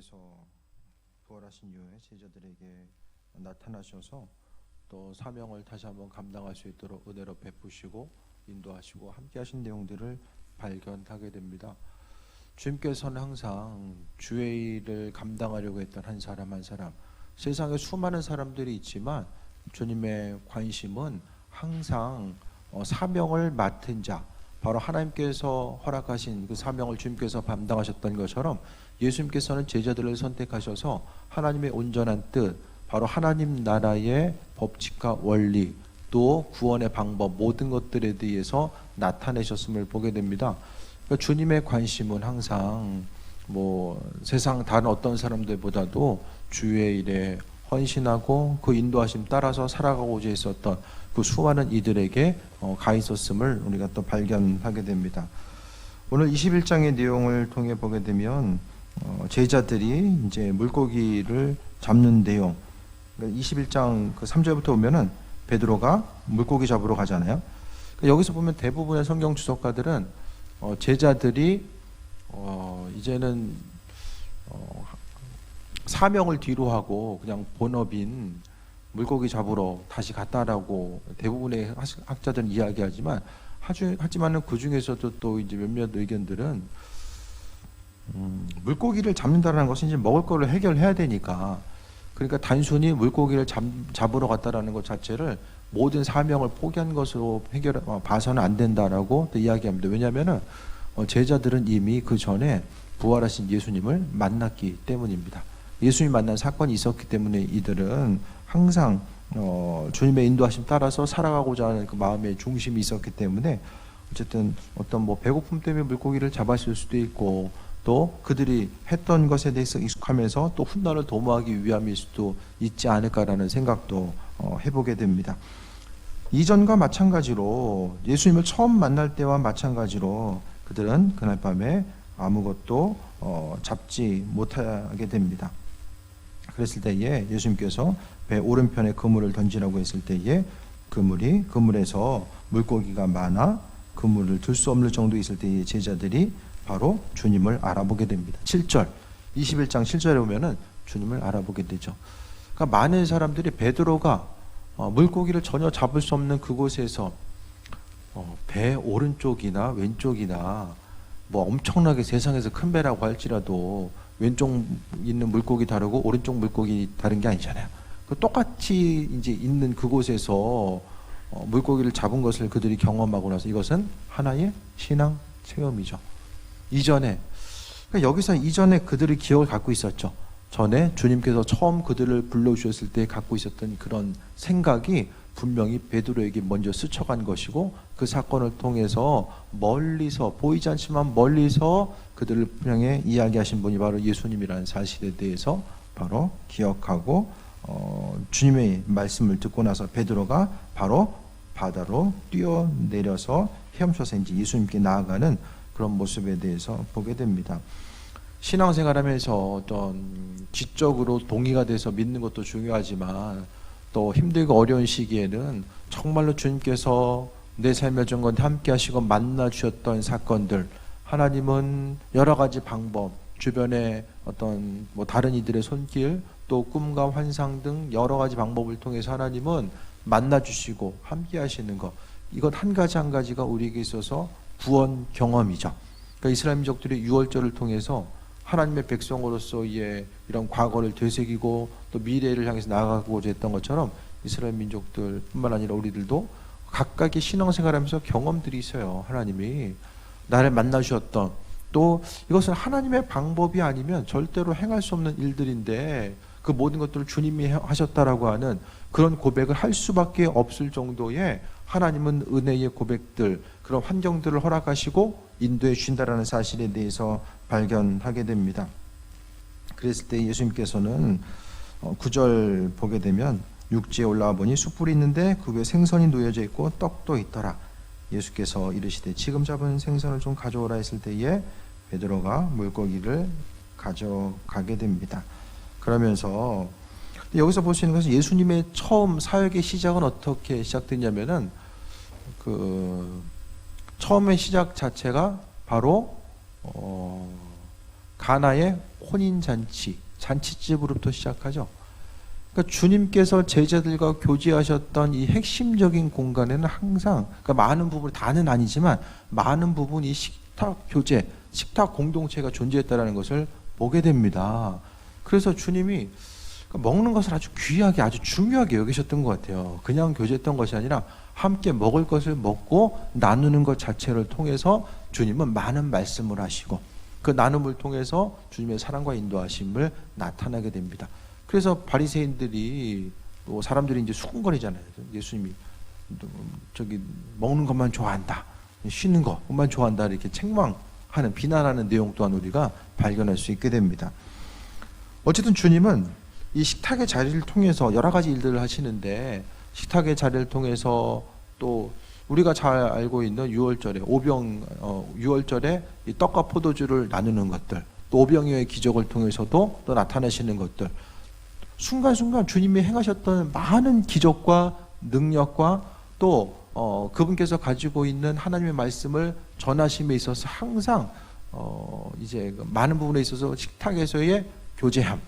예수님께서 부활하신 이후에 제자들에게 나타나셔서 또 사명을 다시 한번 감당할 수 있도록 은혜로 베푸시고 인도하시고 함께 하신 내용들을 발견하게 됩니다. 주님께서는 항상 주의 일을 감당하려고 했던 한 사람 한 사람, 세상에 수많은 사람들이 있지만 주님의 관심은 항상 사명을 맡은 자, 바로 하나님께서 허락하신 그 사명을 주님께서 감당하셨던 것처럼 예수님께서는 제자들을 선택하셔서 하나님의 온전한 뜻, 바로 하나님 나라의 법칙과 원리, 또 구원의 방법, 모든 것들에 대해서 나타내셨음을 보게 됩니다. 그러니까 주님의 관심은 항상 세상 다른 어떤 사람들보다도 주의 일에 헌신하고 그 인도하심 따라서 살아가고자 했었던 그 수많은 이들에게 가 있었음을 우리가 또 발견하게 됩니다. 오늘 21장의 내용을 통해 보게 되면 제자들이 이제 물고기를 잡는 내용, 21장 그 3절부터 보면은 베드로가 물고기 잡으러 가잖아요. 여기서 보면 대부분의 성경 주석가들은 제자들이 이제는 사명을 뒤로 하고 그냥 본업인 물고기 잡으러 다시 갔다라고 대부분의 학자들은 이야기하지만, 하지만은 그 중에서도 또 이제 몇몇 의견들은 물고기를 잡는다라는 것은 이제 먹을 거를 해결해야 되니까, 그러니까 단순히 물고기를 잡으러 갔다라는 것 자체를 모든 사명을 포기한 것으로 봐서는 안 된다라고 또 이야기합니다. 왜냐하면은 제자들은 이미 그 전에 부활하신 예수님을 만났기 때문입니다. 예수님 만난 사건이 있었기 때문에 이들은 항상 주님의 인도하심 따라서 살아가고자 하는 그 마음의 중심이 있었기 때문에 어쨌든 어떤 배고픔 때문에 물고기를 잡았을 수도 있고, 또 그들이 했던 것에 대해서 익숙하면서 또 훗날을 도모하기 위함일 수도 있지 않을까라는 생각도 해보게 됩니다. 이전과 마찬가지로 예수님을 처음 만날 때와 마찬가지로 그들은 그날 밤에 아무것도 잡지 못하게 됩니다. 그랬을 때에 예수님께서 배 오른편에 그물을 던지라고 했을 때에 그물에서 물고기가 많아 그물을 들 수 없는 정도 있을 때에 제자들이 바로 주님을 알아보게 됩니다. 7절, 21장 7절에 보면은 주님을 알아보게 되죠. 그러니까 많은 사람들이 베드로가 물고기를 전혀 잡을 수 없는 그곳에서 배 오른쪽이나 왼쪽이나 엄청나게 세상에서 큰 배라고 할지라도 왼쪽 있는 물고기 다르고 오른쪽 물고기 다른 게 아니잖아요. 똑같이 이제 있는 그곳에서 물고기를 잡은 것을 그들이 경험하고 나서 이것은 하나의 신앙 체험이죠. 이전에, 그러니까 여기서 이전에 그들이 기억을 갖고 있었죠. 전에 주님께서 처음 그들을 불러주셨을 때 갖고 있었던 그런 생각이 분명히 베드로에게 먼저 스쳐간 것이고, 그 사건을 통해서 멀리서, 보이지 않지만 멀리서 그들을 향해 이야기하신 분이 바로 예수님이라는 사실에 대해서 바로 기억하고 주님의 말씀을 듣고 나서 베드로가 바로 바다로 뛰어내려서 헤엄쳐서 이제 예수님께 나아가는 그런 모습에 대해서 보게 됩니다. 신앙생활하면서 어떤 지적으로 동의가 돼서 믿는 것도 중요하지만, 또 힘들고 어려운 시기에는 정말로 주님께서 내 삶의 전건 함께 하시고 만나 주셨던 사건들, 하나님은 여러 가지 방법, 주변에 어떤 다른 이들의 손길, 또 꿈과 환상 등 여러 가지 방법을 통해서 하나님은 만나 주시고 함께 하시는 것, 이것 한 가지 한 가지가 우리에게 있어서 구원 경험이죠. 그러니까 이스라엘 민족들이 유월절을 통해서 하나님의 백성으로서의 이런 과거를 되새기고 또 미래를 향해서 나아가고자 했던 것처럼 이스라엘 민족들뿐만 아니라 우리들도 각각의 신앙생활하면서 경험들이 있어요. 하나님이 나를 만나주셨던, 또 이것은 하나님의 방법이 아니면 절대로 행할 수 없는 일들인데 그 모든 것들을 주님이 하셨다라고 하는 그런 고백을 할 수밖에 없을 정도의 하나님은 은혜의 고백들, 그런 환경들을 허락하시고 인도해 주신다라는 사실에 대해서 발견하게 됩니다. 그랬을 때 예수님께서는 9절 보게 되면 육지에 올라와 보니 숯불이 있는데 그 위에 생선이 놓여져 있고 떡도 있더라. 예수께서 이르시되 지금 잡은 생선을 좀 가져오라 했을 때에 베드로가 물고기를 가져가게 됩니다. 그러면서 여기서 볼 수 있는 것은 예수님의 처음 사역의 시작은 어떻게 시작됐냐면은 처음의 시작 자체가 바로 가나의 혼인잔치, 잔치집으로부터 시작하죠. 그러니까 주님께서 제자들과 교제하셨던 이 핵심적인 공간에는 항상, 그러니까 많은 부분, 다는 아니지만 많은 부분이 식탁 교제, 식탁 공동체가 존재했다는 것을 보게 됩니다. 그래서 주님이 먹는 것을 아주 귀하게, 아주 중요하게 여기셨던 것 같아요. 그냥 교제했던 것이 아니라 함께 먹을 것을 먹고 나누는 것 자체를 통해서 주님은 많은 말씀을 하시고 그 나눔을 통해서 주님의 사랑과 인도하심을 나타나게 됩니다. 그래서 바리새인들이 또 사람들이 이제 수군거리잖아요. 예수님이 저기 먹는 것만 좋아한다, 쉬는 것만 좋아한다, 이렇게 책망하는, 비난하는 내용 또한 우리가 발견할 수 있게 됩니다. 어쨌든 주님은 이 식탁의 자리를 통해서 여러 가지 일들을 하시는데, 식탁의 자리를 통해서 또 우리가 잘 알고 있는 유월절에 유월절에 이 떡과 포도주를 나누는 것들, 또 오병이어의 기적을 통해서도 또 나타내시는 것들, 순간순간 주님이 행하셨던 많은 기적과 능력과 또 그분께서 가지고 있는 하나님의 말씀을 전하심에 있어서 항상 이제 많은 부분에 있어서 식탁에서의 교제함,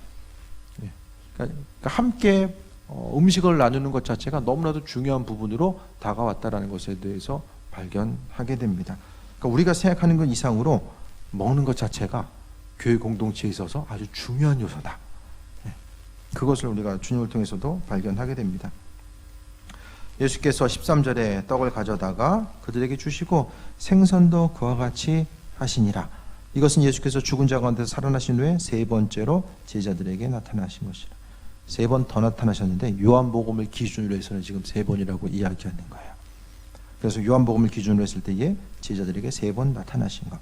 그러니까 함께 음식을 나누는 것 자체가 너무나도 중요한 부분으로 다가왔다라는 것에 대해서 발견하게 됩니다. 그러니까 우리가 생각하는 것 이상으로 먹는 것 자체가 교회 공동체에 있어서 아주 중요한 요소다. 그것을 우리가 주님을 통해서도 발견하게 됩니다. 예수께서 13절에 떡을 가져다가 그들에게 주시고 생선도 그와 같이 하시니라. 이것은 예수께서 죽은 자 가운데서 살아나신 후에 세 번째로 제자들에게 나타나신 것이라. 세 번 더 나타나셨는데 요한복음을 기준으로 해서는 지금 세 번이라고 이야기하는 거예요. 그래서 요한복음을 기준으로 했을 때에 제자들에게 세 번 나타나신 것.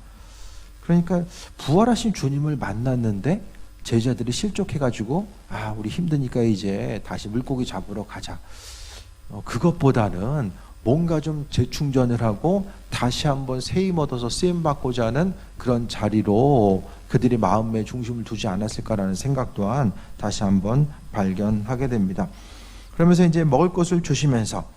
그러니까 부활하신 주님을 만났는데 제자들이 실족해가지고 우리 힘드니까 이제 다시 물고기 잡으러 가자. 그것보다는 뭔가 좀 재충전을 하고 다시 한번 새 힘 얻어서 쓰임받고자 하는 그런 자리로 그들이 마음의 중심을 두지 않았을까라는 생각 또한 다시 한번 발견하게 됩니다. 그러면서 이제 먹을 것을 주시면서,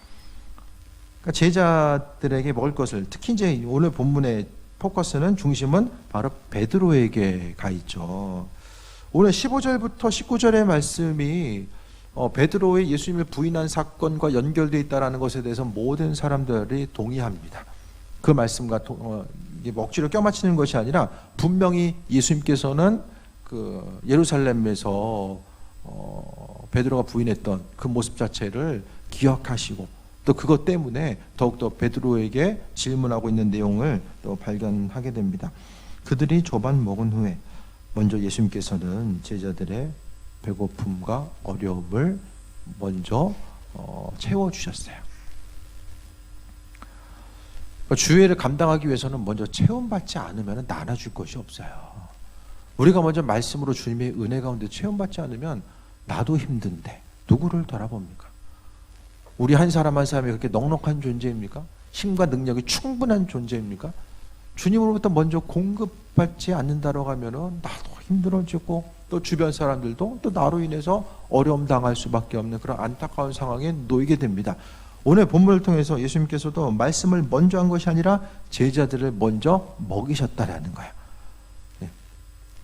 그러니까 제자들에게 먹을 것을, 특히 이제 오늘 본문의 포커스는, 중심은 바로 베드로에게 가 있죠. 오늘 15절부터 19절의 말씀이 베드로의 예수님을 부인한 사건과 연결되어 있다는 것에 대해서 모든 사람들이 동의합니다. 그 말씀과 억지로 껴맞추는 것이 아니라 분명히 예수님께서는 그 예루살렘에서 베드로가 부인했던 그 모습 자체를 기억하시고 또 그것 때문에 더욱더 베드로에게 질문하고 있는 내용을 또 발견하게 됩니다. 그들이 조반 먹은 후에 먼저 예수님께서는 제자들의 배고픔과 어려움을 먼저 채워주셨어요. 주의를 감당하기 위해서는 먼저 체험받지 않으면 나눠줄 것이 없어요. 우리가 먼저 말씀으로 주님의 은혜 가운데 체험받지 않으면 나도 힘든데 누구를 돌아봅니까? 우리 한 사람 한 사람이 그렇게 넉넉한 존재입니까? 힘과 능력이 충분한 존재입니까? 주님으로부터 먼저 공급받지 않는다고 하면은 나도 힘들어지고 또 주변 사람들도 또 나로 인해서 어려움 당할 수밖에 없는 그런 안타까운 상황에 놓이게 됩니다. 오늘 본문을 통해서 예수님께서도 말씀을 먼저 한 것이 아니라 제자들을 먼저 먹이셨다라는 거예요.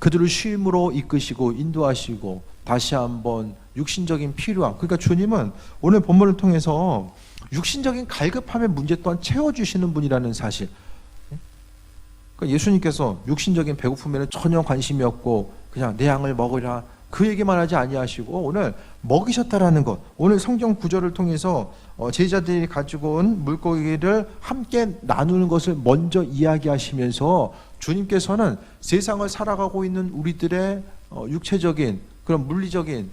그들을 쉼으로 이끄시고 인도하시고 다시 한번 육신적인 필요함, 그러니까 주님은 오늘 본문을 통해서 육신적인 갈급함의 문제 또한 채워주시는 분이라는 사실. 그러니까 예수님께서 육신적인 배고픔에는 전혀 관심이 없고 그냥 내 양을 먹으라 그 얘기만 하지 아니하시고 오늘 먹이셨다라는 것, 오늘 성경 구절을 통해서 제자들이 가지고 온 물고기를 함께 나누는 것을 먼저 이야기하시면서 주님께서는 세상을 살아가고 있는 우리들의 육체적인 그런 물리적인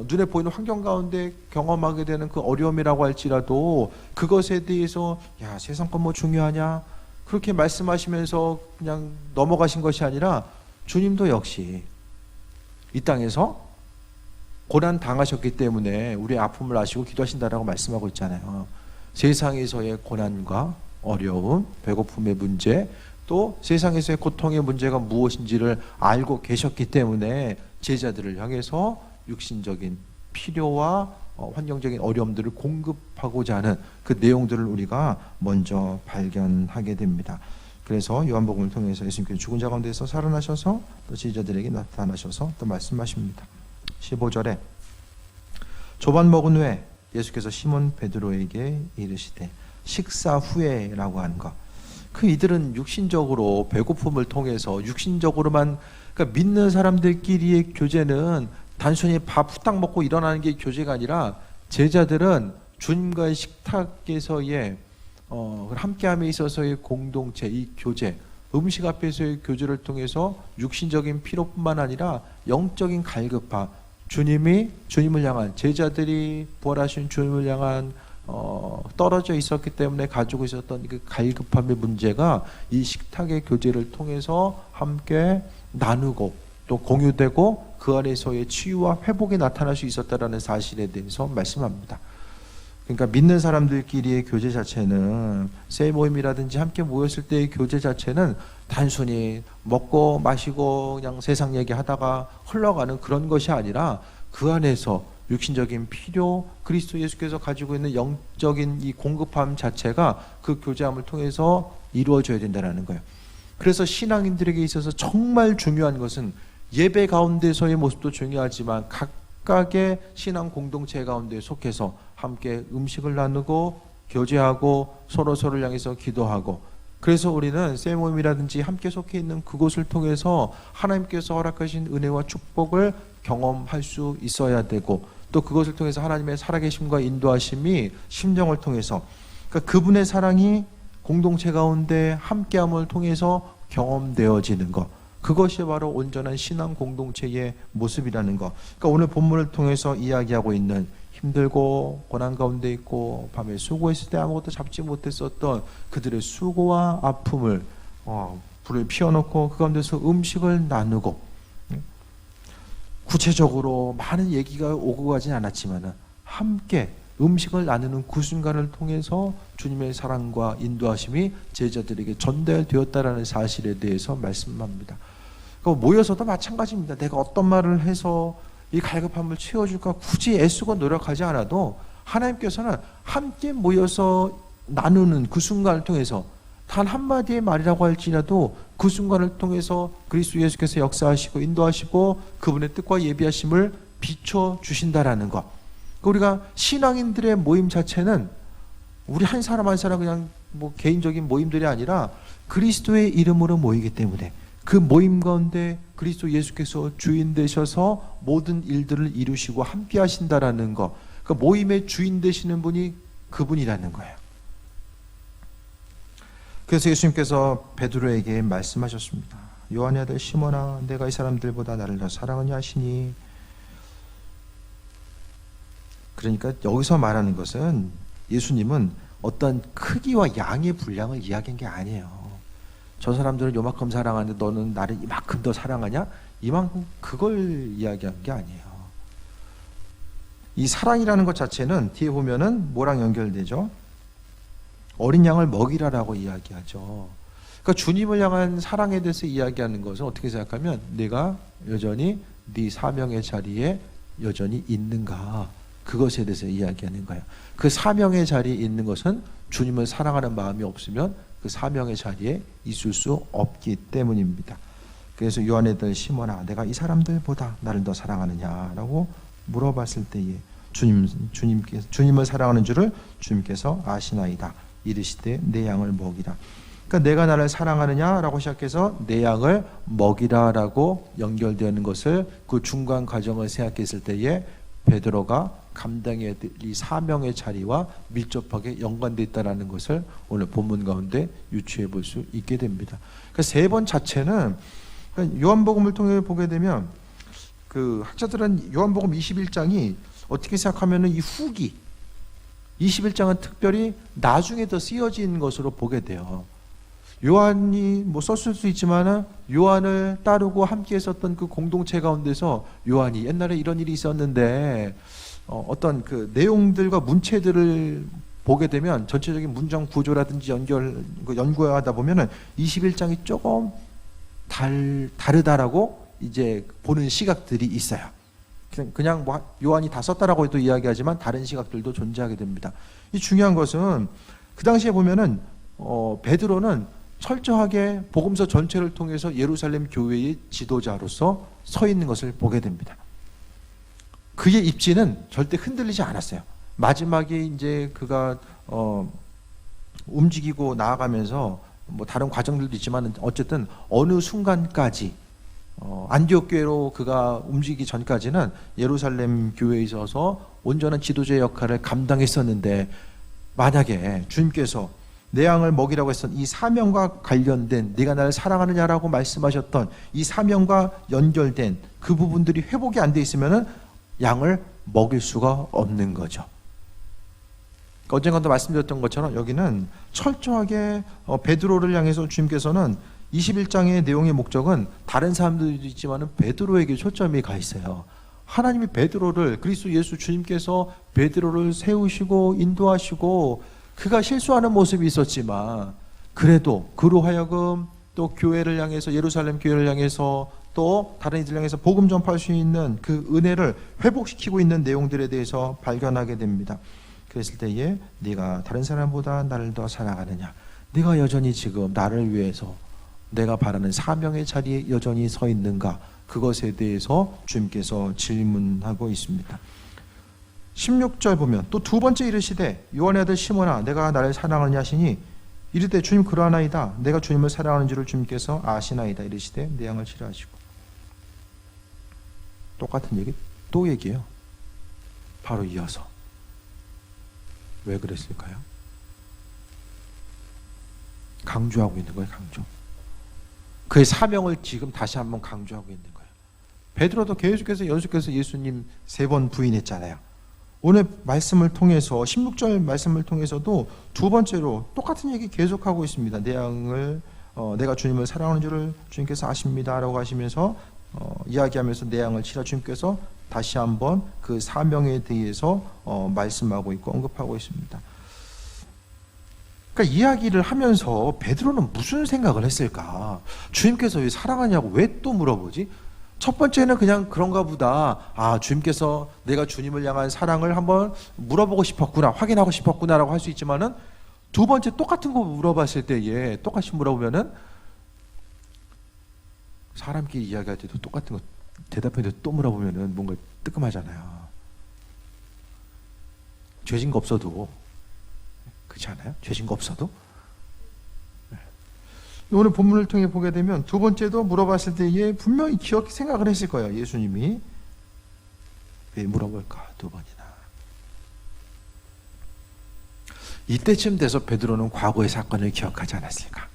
눈에 보이는 환경 가운데 경험하게 되는 그 어려움이라고 할지라도 그것에 대해서 야 세상 건 뭐 중요하냐 그렇게 말씀하시면서 그냥 넘어가신 것이 아니라 주님도 역시 이 땅에서 고난 당하셨기 때문에 우리의 아픔을 아시고 기도하신다라고 말씀하고 있잖아요. 세상에서의 고난과 어려움, 배고픔의 문제, 또 세상에서의 고통의 문제가 무엇인지를 알고 계셨기 때문에 제자들을 향해서 육신적인 필요와 환경적인 어려움들을 공급하고자 하는 그 내용들을 우리가 먼저 발견하게 됩니다. 그래서 요한복음을 통해서 예수님께서 죽은 자 가운데서 살아나셔서 또 제자들에게 나타나셔서 또 말씀하십니다. 15절에 조반 먹은 후에 예수께서 시몬 베드로에게 이르시되 식사 후에라고 하는 것. 그 이들은 육신적으로 배고픔을 통해서 육신적으로만, 그러니까 믿는 사람들끼리의 교제는 단순히 밥 후딱 먹고 일어나는 게 교제가 아니라 제자들은 주님과의 식탁에서의 함께함에 있어서의 공동체, 이 교제, 음식 앞에서의 교제를 통해서 육신적인 피로뿐만 아니라 영적인 갈급함, 주님을 향한, 제자들이 부활하신 주님을 향한 떨어져 있었기 때문에 가지고 있었던 그 갈급함의 문제가 이 식탁의 교제를 통해서 함께 나누고 또 공유되고 그 안에서의 치유와 회복이 나타날 수 있었다라는 사실에 대해서 말씀합니다. 그러니까 믿는 사람들끼리의 교제 자체는, 세 모임이라든지 함께 모였을 때의 교제 자체는 단순히 먹고 마시고 그냥 세상 얘기하다가 흘러가는 그런 것이 아니라 그 안에서 육신적인 필요, 그리스도 예수께서 가지고 있는 영적인 이 공급함 자체가 그 교제함을 통해서 이루어져야 된다는 거예요. 그래서 신앙인들에게 있어서 정말 중요한 것은 예배 가운데서의 모습도 중요하지만 각각의 신앙 공동체 가운데 속해서 함께 음식을 나누고 교제하고 서로를 향해서 기도하고, 그래서 우리는 셀모임이라든지 함께 속해 있는 그곳을 통해서 하나님께서 허락하신 은혜와 축복을 경험할 수 있어야 되고, 또 그것을 통해서 하나님의 살아계심과 인도하심이 심정을 통해서, 그러니까 그분의 사랑이 공동체 가운데 함께함을 통해서 경험되어지는 것, 그것이 바로 온전한 신앙 공동체의 모습이라는 것. 그러니까 오늘 본문을 통해서 이야기하고 있는 힘들고 고난 가운데 있고 밤에 수고했을 때 아무것도 잡지 못했었던 그들의 수고와 아픔을 불을 피워놓고 그 가운데서 음식을 나누고, 구체적으로 많은 얘기가 오고 가진 않았지만 함께 음식을 나누는 그 순간을 통해서 주님의 사랑과 인도하심이 제자들에게 전달되었다라는 사실에 대해서 말씀합니다. 그러니까 모여서도 마찬가지입니다. 내가 어떤 말을 해서 이 갈급함을 채워줄까 굳이 애쓰고 노력하지 않아도 하나님께서는 함께 모여서 나누는 그 순간을 통해서 단 한마디의 말이라고 할지라도 그 순간을 통해서 그리스도 예수께서 역사하시고 인도하시고 그분의 뜻과 예비하심을 비춰주신다라는 것. 우리가 신앙인들의 모임 자체는 우리 한 사람 한 사람 그냥 뭐 개인적인 모임들이 아니라 그리스도의 이름으로 모이기 때문에 그 모임 가운데 그리스도 예수께서 주인 되셔서 모든 일들을 이루시고 함께 하신다라는 것. 그러니까 모임의 주인 되시는 분이 그분이라는 거예요. 그래서 예수님께서 베드로에게 말씀하셨습니다. 요한의 아들 시몬아, 내가 이 사람들보다 나를 더 사랑하냐 하시니. 그러니까 여기서 말하는 것은 예수님은 어떤 크기와 양의 분량을 이야기한 게 아니에요. 저 사람들은 요만큼 사랑하는데 너는 나를 이만큼 더 사랑하냐? 이만큼, 그걸 이야기한 게 아니에요. 이 사랑이라는 것 자체는 뒤에 보면은 뭐랑 연결되죠? 어린 양을 먹이라라고 이야기하죠. 그러니까 주님을 향한 사랑에 대해서 이야기하는 것은 어떻게 생각하면 내가 여전히 네 사명의 자리에 여전히 있는가, 그것에 대해서 이야기하는 거예요. 그 사명의 자리에 있는 것은 주님을 사랑하는 마음이 없으면 그 사명의 자리에 있을 수 없기 때문입니다. 그래서 요한의 아들 시몬아, 내가 이 사람들보다 나를 더 사랑하느냐라고 물어봤을 때에 주님을 사랑하는 줄을 주님께서 아시나이다. 이르시되 내 양을 먹이라. 그러니까 내가 나를 사랑하느냐라고 시작해서 내 양을 먹이라라고 연결되는 것을, 그 중간 과정을 생각했을 때에 베드로가 감당해야 될 이 사명의 자리와 밀접하게 연관되어 있다는 것을 오늘 본문 가운데 유추해 볼 수 있게 됩니다. 그러니까 세 번 자체는, 요한복음을 통해 보게 되면 그 학자들은 요한복음 21장이 어떻게 생각하면 이 후기 21장은 특별히 나중에 더 쓰여진 것으로 보게 돼요. 요한이 뭐 썼을 수 있지만 요한을 따르고 함께 했었던 그 공동체 가운데서 요한이 옛날에 이런 일이 있었는데 어떤 그 내용들과 문체들을 보게 되면 전체적인 문장 구조라든지 연구하다 보면은 21장이 조금 다르다라고 이제 보는 시각들이 있어요. 그냥 뭐 요한이 다 썼다라고 해도 이야기하지만 다른 시각들도 존재하게 됩니다. 이 중요한 것은 그 당시에 보면은 베드로는 철저하게 복음서 전체를 통해서 예루살렘 교회의 지도자로서 서 있는 것을 보게 됩니다. 그의 입지는 절대 흔들리지 않았어요. 마지막에 이제 그가 움직이고 나아가면서 뭐 다른 과정들도 있지만 어쨌든 어느 순간까지 안디옥 교회로 그가 움직이기 전까지는 예루살렘 교회에 있어서 온전한 지도자의 역할을 감당했었는데, 만약에 주님께서 내 양을 먹이라고 했던 이 사명과 관련된, 네가 나를 사랑하느냐라고 말씀하셨던 이 사명과 연결된 그 부분들이 회복이 안 돼 있으면은 양을 먹일 수가 없는 거죠. 언젠가도 말씀드렸던 것처럼 여기는 철저하게 베드로를 향해서 주님께서는 21장의 내용의 목적은 다른 사람들도 있지만 베드로에게 초점이 가 있어요. 하나님이 베드로를, 그리스도 예수 주님께서 베드로를 세우시고 인도하시고 그가 실수하는 모습이 있었지만 그래도 그로 하여금 또 교회를 향해서, 예루살렘 교회를 향해서 또 다른 이들 향해서 복음 전파할 수 있는 그 은혜를 회복시키고 있는 내용들에 대해서 발견하게 됩니다. 그랬을 때에 네가 다른 사람보다 나를 더 사랑하느냐, 네가 여전히 지금 나를 위해서 내가 바라는 사명의 자리에 여전히 서 있는가, 그것에 대해서 주님께서 질문하고 있습니다. 16절 보면 또 두 번째 이르시되 요한의 아들 시몬아 내가 나를 사랑하느냐 하시니 이르되 주님 그러하나이다. 내가 주님을 사랑하는 줄을 주님께서 아시나이다. 이르시되 내 양을 치라 하시고. 똑같은 얘기 또 얘기해요. 바로 이어서. 왜 그랬을까요? 강조하고 있는 거예요. 강조. 그의 사명을 지금 다시 한번 강조하고 있는 거예요. 베드로도 계속해서 연속해서 예수님 3번 부인했잖아요. 오늘 말씀을 통해서 16절 말씀을 통해서도 두 번째로 똑같은 얘기 계속하고 있습니다. 내 양을 내가 주님을 사랑하는 줄을 주님께서 아십니다라고 하시면서 이야기하면서 내 양을 치라 주님께서 다시 한번 그 사명에 대해서 말씀하고 있고 언급하고 있습니다. 그러니까 이야기를 하면서 베드로는 무슨 생각을 했을까? 주님께서 왜 사랑하냐고 왜 또 물어보지? 첫 번째는 그냥 그런가 보다. 아, 주님께서 내가 주님을 향한 사랑을 한번 물어보고 싶었구나, 확인하고 싶었구나라고 할 수 있지만은 두 번째 똑같은 거 물어봤을 때에 똑같이 물어보면은 사람끼리 이야기할 때도 똑같은 거 대답했는데 또 물어보면은 뭔가 뜨끔하잖아요. 죄진 거 없어도 그렇지 않아요? 죄진 거 없어도? 오늘 본문을 통해 보게 되면 두 번째도 물어봤을 때에 분명히 생각을 했을 거예요. 예수님이 왜 물어볼까 두 번이나. 이때쯤 돼서 베드로는 과거의 사건을 기억하지 않았을까?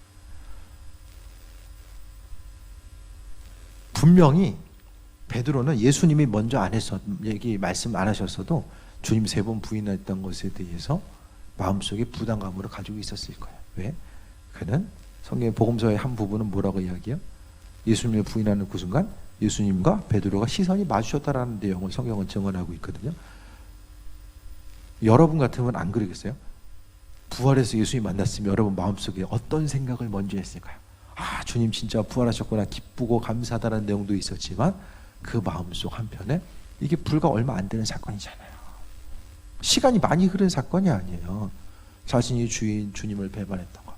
분명히 베드로는 예수님이 먼저 말씀 안 하셨어도 주님 3번 부인했던 것에 대해서 마음속에 부담감으로 가지고 있었을 거예요. 왜? 그는 성경의 복음서의 한 부분은 뭐라고 이야기해요? 예수님을 부인하는 그 순간 예수님과 베드로가 시선이 마주쳤다라는 내용을 성경은 증언하고 있거든요. 여러분 같으면 안 그러겠어요? 부활해서 예수님 만났으면 여러분 마음속에 어떤 생각을 먼저 했을까요? 아, 주님 진짜 부활하셨구나, 기쁘고 감사하다는 내용도 있었지만 그 마음속 한편에 이게 불과 얼마 안 되는 사건이잖아요. 시간이 많이 흐른 사건이 아니에요. 자신이 주님을 배반했던 거,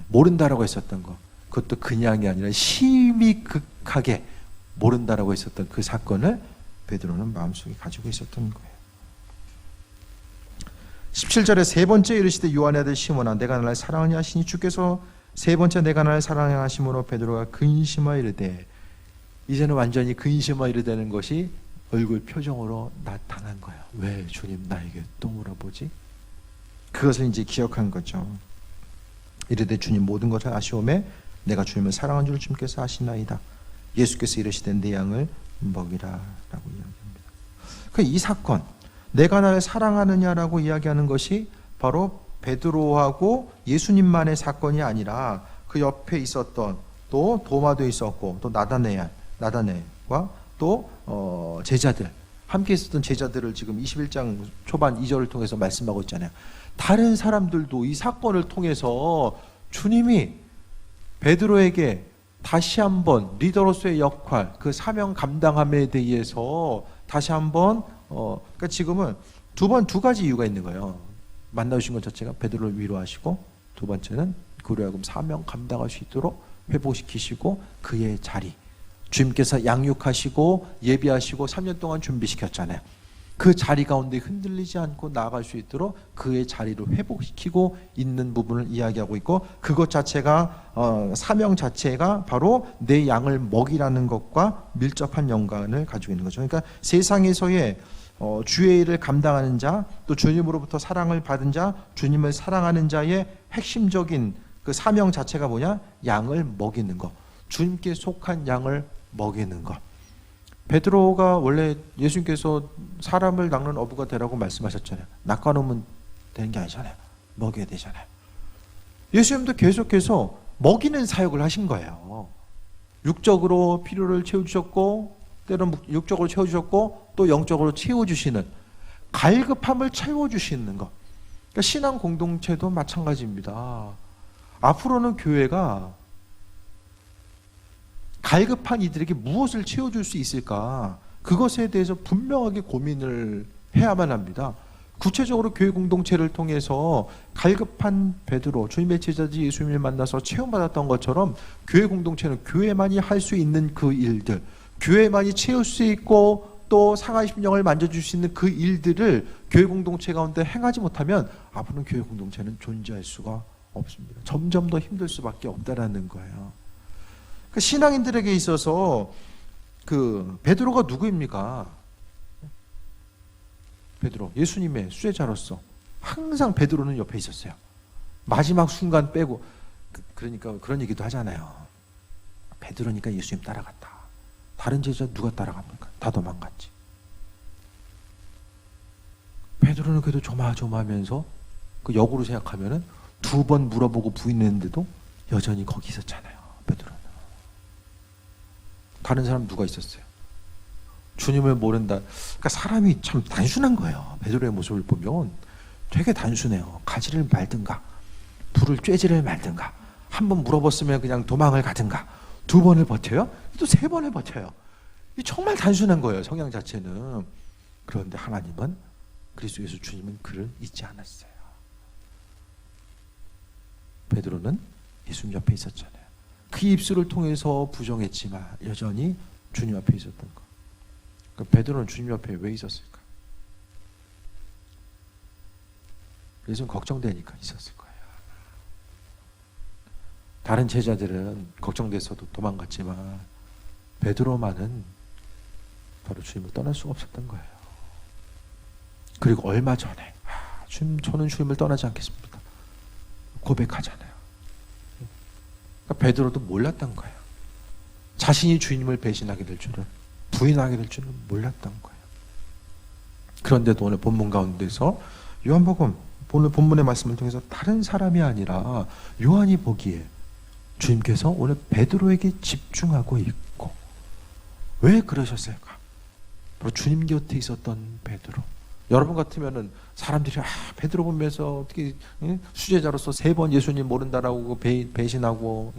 모른다라고 했었던 거, 그것도 그냥이 아니라 심히 극하게 모른다라고 했었던 그 사건을 베드로는 마음속에 가지고 있었던 거예요. 17절에 세 번째 이르시되 요한의 아들 시몬아 내가 나를 사랑하냐 하시니 주께서 세 번째 내가 나를 사랑하심으로 베드로가 근심하여 이르되, 이제는 완전히 근심하여 이르되는 것이 얼굴 표정으로 나타난 거예요. 왜 주님 나에게 또 물어보지? 그것을 이제 기억한 거죠. 이르되 주님 모든 것을 아시오매 내가 주님을 사랑한 줄 주님께서 아시나이다. 예수께서 이르시되 내 양을 먹이라 라고 이야기합니다. 이 사건, 내가 나를 사랑하느냐라고 이야기하는 것이 바로 베드로하고 예수님만의 사건이 아니라 그 옆에 있었던 또 도마도 있었고 또 나다네와 또 제자들, 함께 있었던 제자들을 지금 21장 초반 2절을 통해서 말씀하고 있잖아요. 다른 사람들도 이 사건을 통해서 주님이 베드로에게 다시 한번 리더로서의 역할, 그 사명 감당함에 대해서 다시 한번 그러니까 지금은 두 가지 이유가 있는 거예요. 만나주신 것 자체가 베드로를 위로하시고, 두 번째는 그로 하여금 사명 감당할 수 있도록 회복시키시고 그의 자리, 주님께서 양육하시고 예비하시고 3년 동안 준비시켰잖아요. 그 자리 가운데 흔들리지 않고 나아갈 수 있도록 그의 자리를 회복시키고 있는 부분을 이야기하고 있고, 그것 자체가 사명 자체가 바로 내 양을 먹이라는 것과 밀접한 연관을 가지고 있는 거죠. 그러니까 세상에서의 주의 일을 감당하는 자, 또 주님으로부터 사랑을 받은 자, 주님을 사랑하는 자의 핵심적인 그 사명 자체가 뭐냐? 양을 먹이는 것, 주님께 속한 양을 먹이는 것. 베드로가 원래 예수님께서 사람을 낚는 어부가 되라고 말씀하셨잖아요. 낚아놓으면 되는 게 아니잖아요. 먹여야 되잖아요. 예수님도 계속해서 먹이는 사역을 하신 거예요. 육적으로 필요를 채워주셨고, 때로는 육적으로 채워주셨고, 또 영적으로 채워주시는, 갈급함을 채워주시는 것. 그러니까 신앙 공동체도 마찬가지입니다. 앞으로는 교회가 갈급한 이들에게 무엇을 채워줄 수 있을까? 그것에 대해서 분명하게 고민을 해야만 합니다. 구체적으로 교회 공동체를 통해서 갈급한 베드로, 주님의 제자들 예수님을 만나서 체험받았던 것처럼 교회 공동체는 교회만이 할 수 있는 그 일들, 교회만이 채울 수 있고 또 상한 심령을 만져줄 수 있는 그 일들을 교회 공동체 가운데 행하지 못하면 앞으로는 교회 공동체는 존재할 수가 없습니다. 점점 더 힘들 수밖에 없다라는 거예요. 그 신앙인들에게 있어서 그 베드로가 누구입니까? 베드로, 예수님의 수제자로서 항상 베드로는 옆에 있었어요. 마지막 순간 빼고. 그러니까 그런 얘기도 하잖아요. 베드로니까 예수님 따라갔다. 다른 제자 누가 따라갑니까? 다 도망갔지. 베드로는 그래도 조마조마하면서 그 역으로 생각하면은 2번 물어보고 부인했는데도 여전히 거기 있었잖아요. 베드로는. 다른 사람 누가 있었어요? 주님을 모른다. 그러니까 사람이 참 단순한 거예요. 베드로의 모습을 보면 되게 단순해요. 가지를 말든가 불을 쬐지를 말든가, 한 번 물어봤으면 그냥 도망을 가든가, 2번을 버텨요? 또 3번을 버텨요. 이 정말 단순한 거예요, 성향 자체는. 그런데 하나님은, 그리스도 예수 주님은 그를 잊지 않았어요. 베드로는 예수님 옆에 있었잖아요. 그 입술을 통해서 부정했지만 여전히 주님 앞에 있었던 것. 그러니까 베드로는 주님 옆에 왜 있었을까? 예수는 걱정되니까 있었을 거예요. 다른 제자들은 걱정돼서도 도망갔지만 베드로만은 바로 주님을 떠날 수가 없었던 거예요. 그리고 얼마 전에 주님, 저는 주님을 떠나지 않겠습니다 고백하잖아요. 그러니까 베드로도 몰랐던 거예요. 자신이 주님을 배신하게 될 줄은, 부인하게 될 줄은 몰랐던 거예요. 그런데도 오늘 본문 가운데서 요한복음, 오늘 본문의 말씀을 통해서 다른 사람이 아니라 요한이 보기에 주님께서 오늘 베드로에게 집중하고 있고, 왜 그러셨을까? 바로 주님 곁에 있었던 베드로. 여러분 같으면은 사람들이 베드로 보면서 어떻게 수제자로서 3번 예수님 모른다라고 배신하고,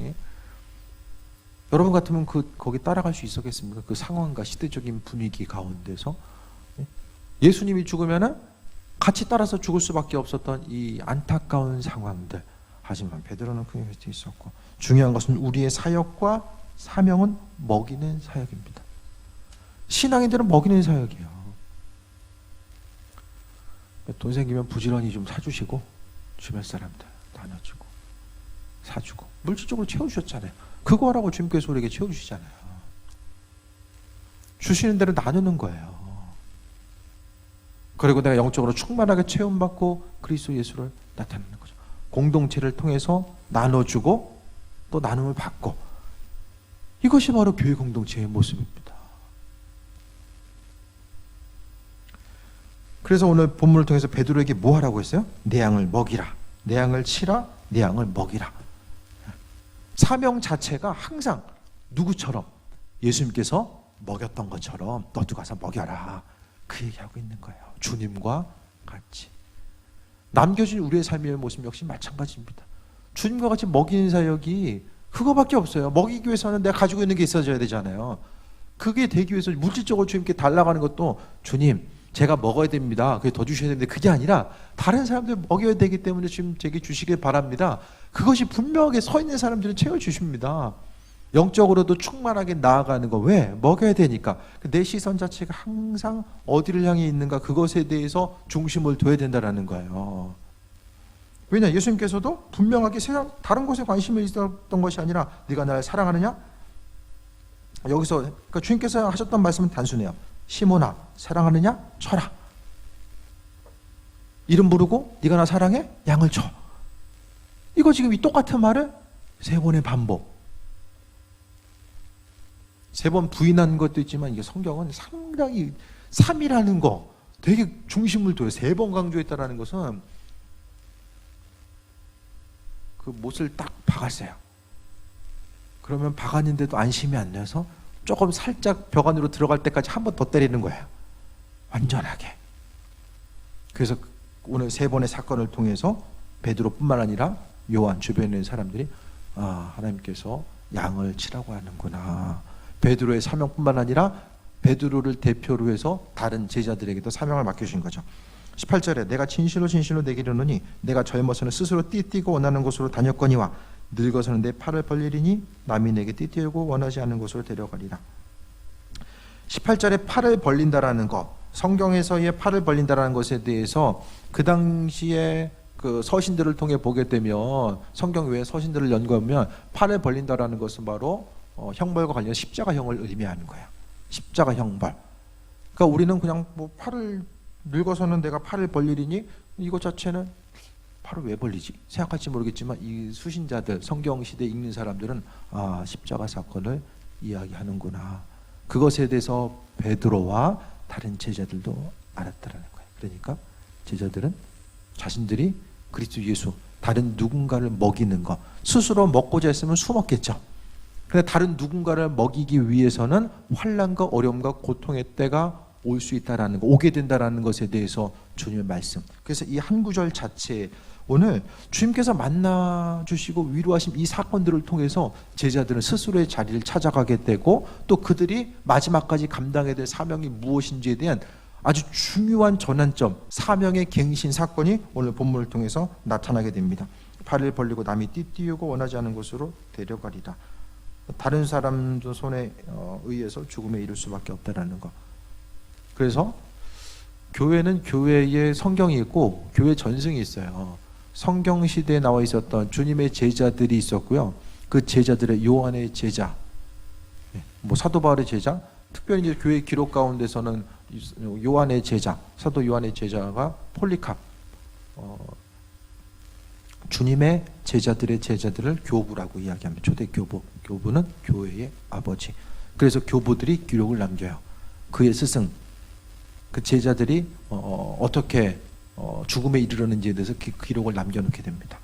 여러분 같으면 거기 따라갈 수 있었겠습니까? 그 상황과 시대적인 분위기 가운데서 예수님이 죽으면은 같이 따라서 죽을 수밖에 없었던 이 안타까운 상황들. 하지만 베드로는 그 곁에 있었고, 중요한 것은 우리의 사역과 사명은 먹이는 사역입니다. 신앙인들은 먹이는 사역이에요. 돈 생기면 부지런히 좀 사주시고, 주변 사람들 나눠주고 사주고, 물질적으로 채워주셨잖아요. 그거 하라고 주님께서 우리에게 채워주시잖아요. 주시는 대로 나누는 거예요. 그리고 내가 영적으로 충만하게 체험받고 그리스도 예수를 나타내는 거죠. 공동체를 통해서 나눠주고 또 나눔을 받고, 이것이 바로 교회 공동체의 모습입니다. 그래서 오늘 본문을 통해서 베드로에게 뭐 하라고 했어요? 내 양을 먹이라, 내 양을 치라, 내 양을 먹이라. 사명 자체가 항상 누구처럼? 예수님께서 먹였던 것처럼 너도 가서 먹여라, 그 얘기하고 있는 거예요. 주님과 같이 남겨진 우리의 삶의 모습 역시 마찬가지입니다. 주님과 같이 먹이는 사역이 그거밖에 없어요. 먹이기 위해서는 내가 가지고 있는 게 있어져야 되잖아요. 그게 되기 위해서 물질적으로 주님께 달라가는 것도, 주님 제가 먹어야 됩니다. 그게 더 주셔야 되는데 그게 아니라 다른 사람들 먹여야 되기 때문에 지금 제게 주시길 바랍니다. 그것이 분명하게 서 있는 사람들은 채워주십니다. 영적으로도 충만하게 나아가는 거. 왜? 먹여야 되니까. 내 시선 자체가 항상 어디를 향해 있는가, 그것에 대해서 중심을 둬야 된다는 거예요. 왜냐? 예수님께서도 분명하게 세상 다른 것에 관심이 있었던 것이 아니라 네가 나를 사랑하느냐? 여기서 그러니까 주님께서 하셨던 말씀은 단순해요. 시몬아, 사랑하느냐? 쳐라. 이름 부르고 네가 나 사랑해? 양을 쳐. 이거 지금 이 똑같은 말을 3번의 반복. 3번 부인한 것도 있지만 이게 성경은 상당히 3이라는 거 되게 중심을 둬요. 3번 강조했다는 것은 그 못을 딱 박았어요. 그러면 박았는데도 안심이 안 돼서 조금 살짝 벽 안으로 들어갈 때까지 한 번 더 때리는 거예요. 완전하게. 그래서 오늘 3번의 사건을 통해서 베드로뿐만 아니라 요한 주변에 있는 사람들이 하나님께서 양을 치라고 하는구나. 베드로의 사명뿐만 아니라 베드로를 대표로 해서 다른 제자들에게도 사명을 맡겨주신 거죠. 18절에 내가 진실로 진실로 내게 이르노니 내가 젊어서는 스스로 띠뛰고 원하는 곳으로 다녔거니와 늙어서는 내 팔을 벌리리니 남이 내게 띠뛰고 원하지 않는 곳으로 데려가리라. 18절에 팔을 벌린다라는 것, 성경에서의 팔을 벌린다라는 것에 대해서 그 당시에 그 서신들을 통해 보게 되면, 성경 외에 서신들을 연구하면 팔을 벌린다라는 것은 바로 형벌과 관련된 십자가형을 의미하는 거예요. 십자가 형벌. 그러니까 우리는 그냥 뭐 팔을 늙어서는 내가 팔을 벌리리니 이것 자체는 팔을 왜 벌리지 생각할지 모르겠지만 이 수신자들, 성경 시대에 읽는 사람들은 십자가 사건을 이야기하는구나. 그것에 대해서 베드로와 다른 제자들도 알았다라는 거예요. 그러니까 제자들은 자신들이 그리스도 예수, 다른 누군가를 먹이는 것, 스스로 먹고자 했으면 숨었겠죠. 그런데 다른 누군가를 먹이기 위해서는 환난과 어려움과 고통의 때가 올 수 있다라는 거, 오게 된다라는 것에 대해서 주님의 말씀. 그래서 이 한 구절 자체에 오늘 주님께서 만나 주시고 위로하신 이 사건들을 통해서 제자들은 스스로의 자리를 찾아가게 되고, 또 그들이 마지막까지 감당해야 될 사명이 무엇인지에 대한 아주 중요한 전환점, 사명의 갱신 사건이 오늘 본문을 통해서 나타나게 됩니다. 팔을 벌리고 남이 띠띠우고 원하지 않은 곳으로 데려가리라. 다른 사람도 손에 의해서 죽음에 이를 수밖에 없다라는 것. 그래서 교회는 교회에 성경이 있고 교회 전승이 있어요. 성경 시대에 나와 있었던 주님의 제자들이 있었고요. 그 제자들의 요한의 제자, 뭐 사도 바울의 제자, 특별히 이제 교회 기록 가운데서는 요한의 제자, 사도 요한의 제자가 폴리캅, 주님의 제자들의 제자들을 교부라고 이야기합니다. 초대 교부, 교부는 교회의 아버지. 그래서 교부들이 기록을 남겨요. 그의 스승, 그 제자들이 어떻게 죽음에 이르렀는지에 대해서 기록을 남겨놓게 됩니다.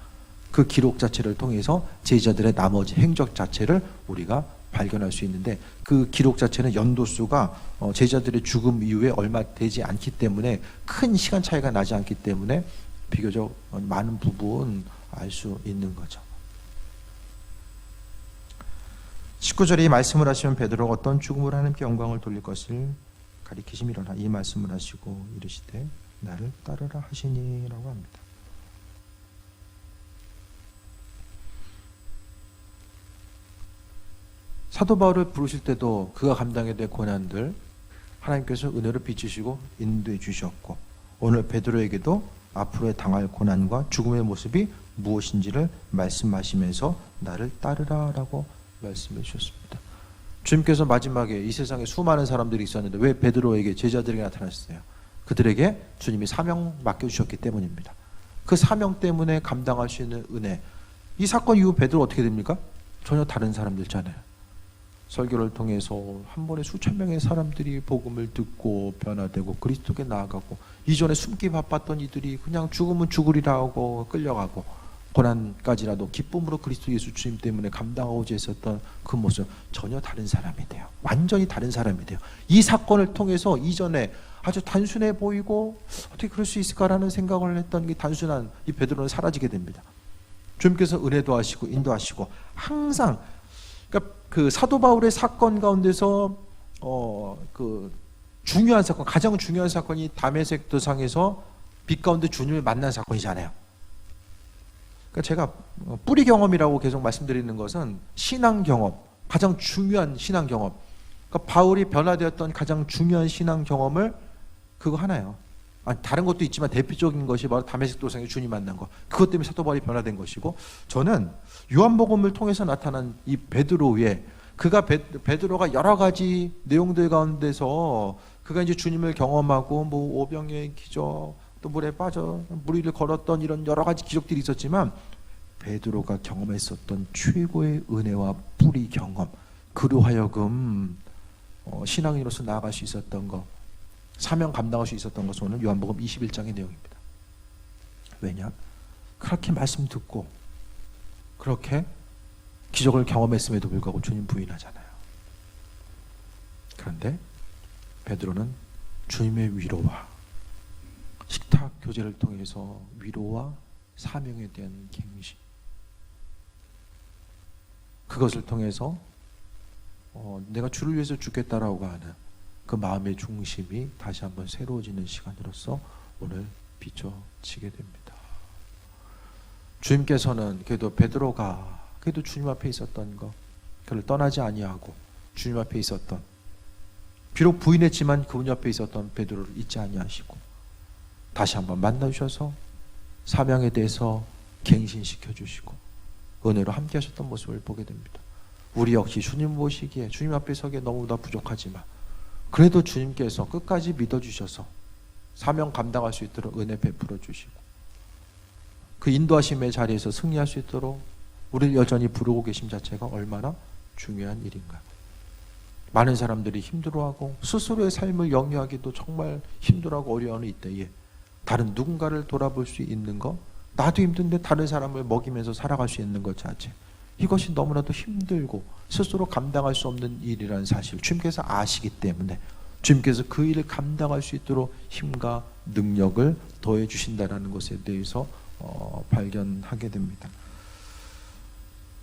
그 기록 자체를 통해서 제자들의 나머지 행적 자체를 우리가 발견할 수 있는데, 그 기록 자체는 연도수가 제자들의 죽음 이후에 얼마 되지 않기 때문에, 큰 시간 차이가 나지 않기 때문에 비교적 많은 부분 알 수 있는 거죠. 19절에 이 말씀을 하시면 베드로가 어떤 죽음을 하나님께 영광을 돌릴 것을 가리키심이로라. 이 말씀을 하시고 이르시되 나를 따르라 하시니라고 합니다. 사도 바울을 부르실 때도 그가 감당해야 될 고난들 하나님께서 은혜로 비추시고 인도해 주셨고, 오늘 베드로에게도 앞으로의 당할 고난과 죽음의 모습이 무엇인지를 말씀하시면서 나를 따르라 라고 말씀해 주셨습니다. 주님께서 마지막에 이 세상에 수많은 사람들이 있었는데 왜 베드로에게, 제자들에게 나타나셨어요? 그들에게 주님이 사명 맡겨주셨기 때문입니다. 그 사명 때문에 감당할 수 있는 은혜. 이 사건 이후 베드로 어떻게 됩니까? 전혀 다른 사람들잖아요. 설교를 통해서 한 번에 수천 명의 사람들이 복음을 듣고 변화되고 그리스도께 나아가고, 이전에 숨기 바빴던 이들이 그냥 죽으면 죽으리라 하고 끌려가고, 고난까지라도 기쁨으로 그리스도 예수 주님 때문에 감당하고자 했었던 그 모습, 전혀 다른 사람이 돼요. 완전히 다른 사람이 돼요. 이 사건을 통해서 이전에 아주 단순해 보이고 어떻게 그럴 수 있을까라는 생각을 했던 이 단순한 이 베드로는 사라지게 됩니다. 주님께서 은혜도 하시고 인도하시고, 항상 그 사도 바울의 사건 가운데서 그 중요한 사건, 가장 중요한 사건이 다메섹 도상에서 빛 가운데 주님을 만난 사건이잖아요. 그러니까 제가 뿌리 경험이라고 계속 말씀드리는 것은 신앙 경험, 가장 중요한 신앙 경험. 그러니까 바울이 변화되었던 가장 중요한 신앙 경험을 그거 하나예요. 다른 것도 있지만 대표적인 것이 바로 다메섹 도상에 주님 만난 거. 그것 때문에 사도 바울이 변화된 것이고, 저는 요한복음을 통해서 나타난 이 베드로 위에 그가 베드로가 여러 가지 내용들 가운데서 그가 이제 주님을 경험하고 뭐 오병이의 기적, 또 물에 빠져 물 위를 걸었던 이런 여러 가지 기적들이 있었지만, 베드로가 경험했었던 최고의 은혜와 뿌리 경험, 그로 하여금 신앙인으로서 나아갈 수 있었던 것, 사명 감당할 수 있었던 것은 오늘 요한복음 21장의 내용입니다. 왜냐? 그렇게 말씀 듣고 그렇게 기적을 경험했음에도 불구하고 주님 부인하잖아요. 그런데 베드로는 주님의 위로와 식탁 교제를 통해서 위로와 사명에 대한 갱신, 그것을 통해서 내가 주를 위해서 죽겠다라고 하는 그 마음의 중심이 다시 한번 새로워지는 시간으로서 오늘 비춰지게 됩니다. 주님께서는 그래도 베드로가 그래도 주님 앞에 있었던 것, 그를 떠나지 아니하고 주님 앞에 있었던, 비록 부인했지만 그분 옆에 있었던 베드로를 잊지 아니하시고 다시 한번 만나주셔서 사명에 대해서 갱신시켜 주시고 은혜로 함께 하셨던 모습을 보게 됩니다. 우리 역시 주님 모시기에 주님 앞에 서기에 너무나 부족하지만 그래도 주님께서 끝까지 믿어주셔서 사명 감당할 수 있도록 은혜 베풀어 주시고 그 인도하심의 자리에서 승리할 수 있도록 우리를 여전히 부르고 계심 자체가 얼마나 중요한 일인가. 많은 사람들이 힘들어하고 스스로의 삶을 영위하기도 정말 힘들어하고 어려워하는 이때에 다른 누군가를 돌아볼 수 있는 것, 나도 힘든데 다른 사람을 먹이면서 살아갈 수 있는 것 자체, 이것이 너무나도 힘들고 스스로 감당할 수 없는 일이라는 사실 주님께서 아시기 때문에 주님께서 그 일을 감당할 수 있도록 힘과 능력을 더해 주신다는 것에 대해서 발견하게 됩니다.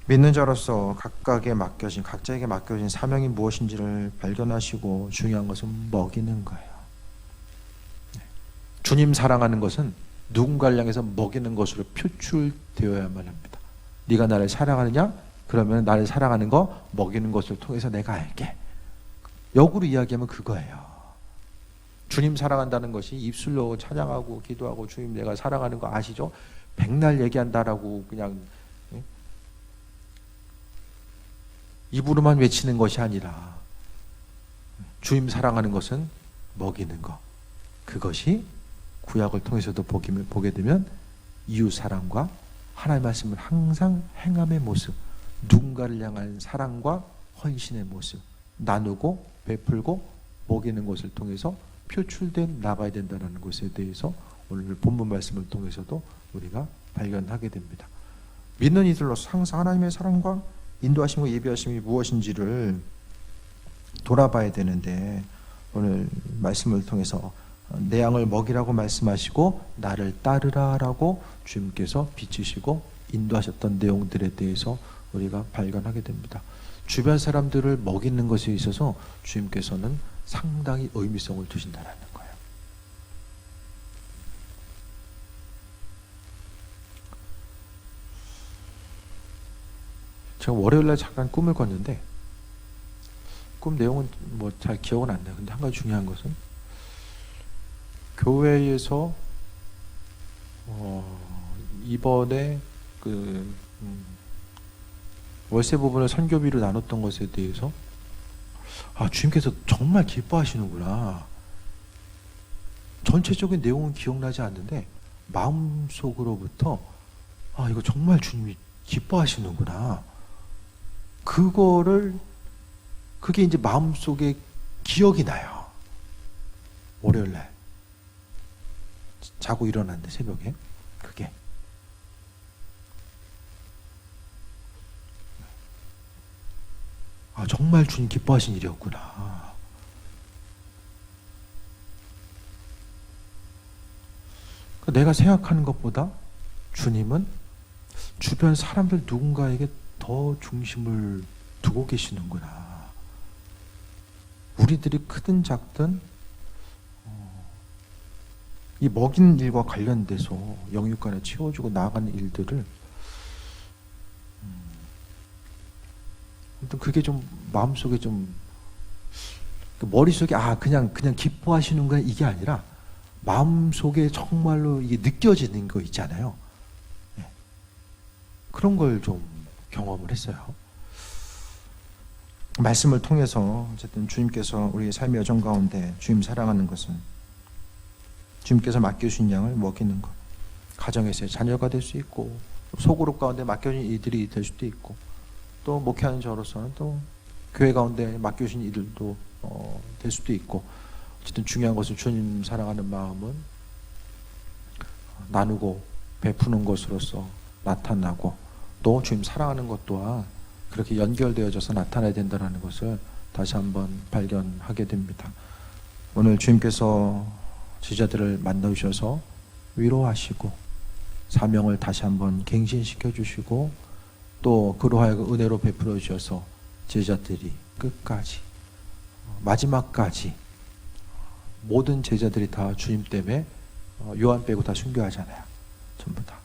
믿는 자로서 각자에게 맡겨진 사명이 무엇인지를 발견하시고 중요한 것은 먹이는 거예요. 주님 사랑하는 것은 누군가를 향해서 먹이는 것으로 표출되어야만 합니다. 네가 나를 사랑하느냐? 그러면 나를 사랑하는 거 먹이는 것을 통해서 내가 알게. 역으로 이야기하면 그거예요. 주님 사랑한다는 것이 입술로 찬양하고 기도하고 주님 내가 사랑하는 거 아시죠? 백날 얘기한다라고 그냥 입으로만 외치는 것이 아니라 주님 사랑하는 것은 먹이는 것, 그것이 구약을 통해서도 보게 되면 이웃 사랑과 하나님의 말씀을 항상 행함의 모습, 누군가를 향한 사랑과 헌신의 모습, 나누고 베풀고 먹이는 것을 통해서 표출돼 나가야 된다는 것에 대해서 오늘 본문 말씀을 통해서도 우리가 발견하게 됩니다. 믿는 이들로서 항상 하나님의 사랑과 인도하심과 예비하심이 무엇인지를 돌아봐야 되는데, 오늘 말씀을 통해서 내 양을 먹이라고 말씀하시고 나를 따르라라고 주님께서 비추시고 인도하셨던 내용들에 대해서 우리가 발견하게 됩니다. 주변 사람들을 먹이는 것에 있어서 주님께서는 상당히 의미성을 두신다는 거예요. 제가 월요일날 잠깐 꿈을 꿨는데 꿈 내용은 뭐 잘 기억은 안 나요. 근데 한 가지 중요한 것은 교회에서 이번에 그 월세 부분을 선교비로 나눴던 것에 대해서 주님께서 정말 기뻐하시는구나. 전체적인 내용은 기억나지 않는데 마음속으로부터 이거 정말 주님이 기뻐하시는구나. 그게 이제 마음속에 기억이 나요. 월요일날 자고 일어났는데 새벽에 그게 정말 주님 기뻐하신 일이었구나. 내가 생각하는 것보다 주님은 주변 사람들 누군가에게 더 중심을 두고 계시는구나. 우리들이 크든 작든 이 먹이는 일과 관련돼서 영육간에 채워주고 나아가는 일들을 아무튼 그게 좀 마음속에 좀 머릿속에 그냥 기뻐하시는 거야 이게 아니라 마음속에 정말로 이게 느껴지는 거 있잖아요. 네. 그런 걸 좀 경험을 했어요. 말씀을 통해서 어쨌든 주님께서 우리의 삶의 여정 가운데 주님 사랑하는 것은 주님께서 맡겨주신 양을 먹이는 것, 가정에서의 자녀가 될 수 있고 소그룹 가운데 맡겨진 이들이 될 수도 있고 또 목회하는 저로서는 또 교회 가운데 맡겨주신 이들도 될 수도 있고 어쨌든 중요한 것은 주님 사랑하는 마음은 나누고 베푸는 것으로서 나타나고 또 주님 사랑하는 것 또한 그렇게 연결되어져서 나타나야 된다는 것을 다시 한번 발견하게 됩니다. 오늘 주님께서 제자들을 만나주셔서 위로하시고 사명을 다시 한번 갱신시켜 주시고 또 그로 하여금 은혜로 베풀어 주셔서 제자들이 끝까지 마지막까지 모든 제자들이 다 주님 때문에 요한 빼고 다 순교하잖아요. 전부 다.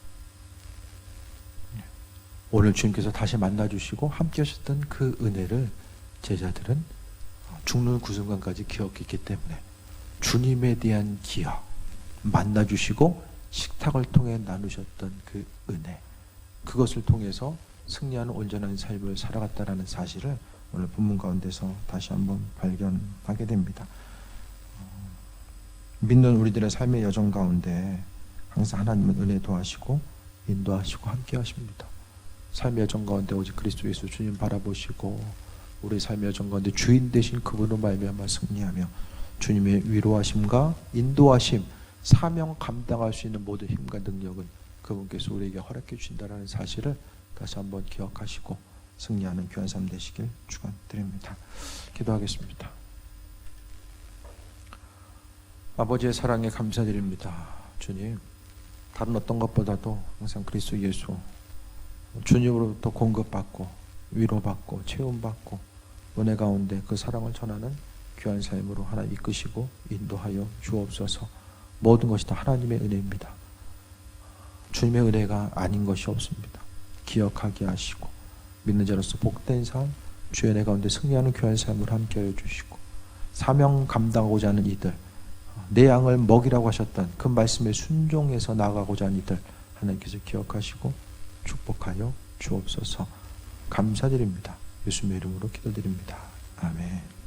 오늘 주님께서 다시 만나주시고 함께 하셨던 그 은혜를 제자들은 죽는 그 순간까지 기억했기 때문에 주님에 대한 기억, 만나주시고 식탁을 통해 나누셨던 그 은혜, 그것을 통해서 승리하는 온전한 삶을 살아갔다는 사실을 오늘 본문 가운데서 다시 한번 발견하게 됩니다. 믿는 우리들의 삶의 여정 가운데 항상 하나님은 은혜 도하시고 인도하시고 함께 하십니다. 삶의 여정 가운데 오직 그리스도 예수 주님 바라보시고 우리 삶의 여정 가운데 주인 되신 그분으로 말미암아 승리하며 주님의 위로하심과 인도하심, 사명 감당할 수 있는 모든 힘과 능력은 그분께서 우리에게 허락해 주신다는 사실을 다시 한번 기억하시고 승리하는 귀한 삶 되시길 축원드립니다. 기도하겠습니다. 아버지의 사랑에 감사드립니다. 주님, 다른 어떤 것보다도 항상 그리스도 예수 주님으로부터 공급받고 위로받고 채움받고 은혜 가운데 그 사랑을 전하는 귀한 삶으로 하나님 이끄시고 인도하여 주옵소서. 모든 것이 다 하나님의 은혜입니다. 주님의 은혜가 아닌 것이 없습니다. 기억하게 하시고 믿는 자로서 복된 삶, 주의 은혜 가운데 승리하는 귀한 삶을 함께하여 주시고 사명 감당하고자 하는 이들, 내 양을 먹이라고 하셨던 그 말씀에 순종해서 나아가고자 하는 이들 하나님께서 기억하시고 축복하여 주옵소서. 감사드립니다. 예수님의 이름으로 기도드립니다. 아멘.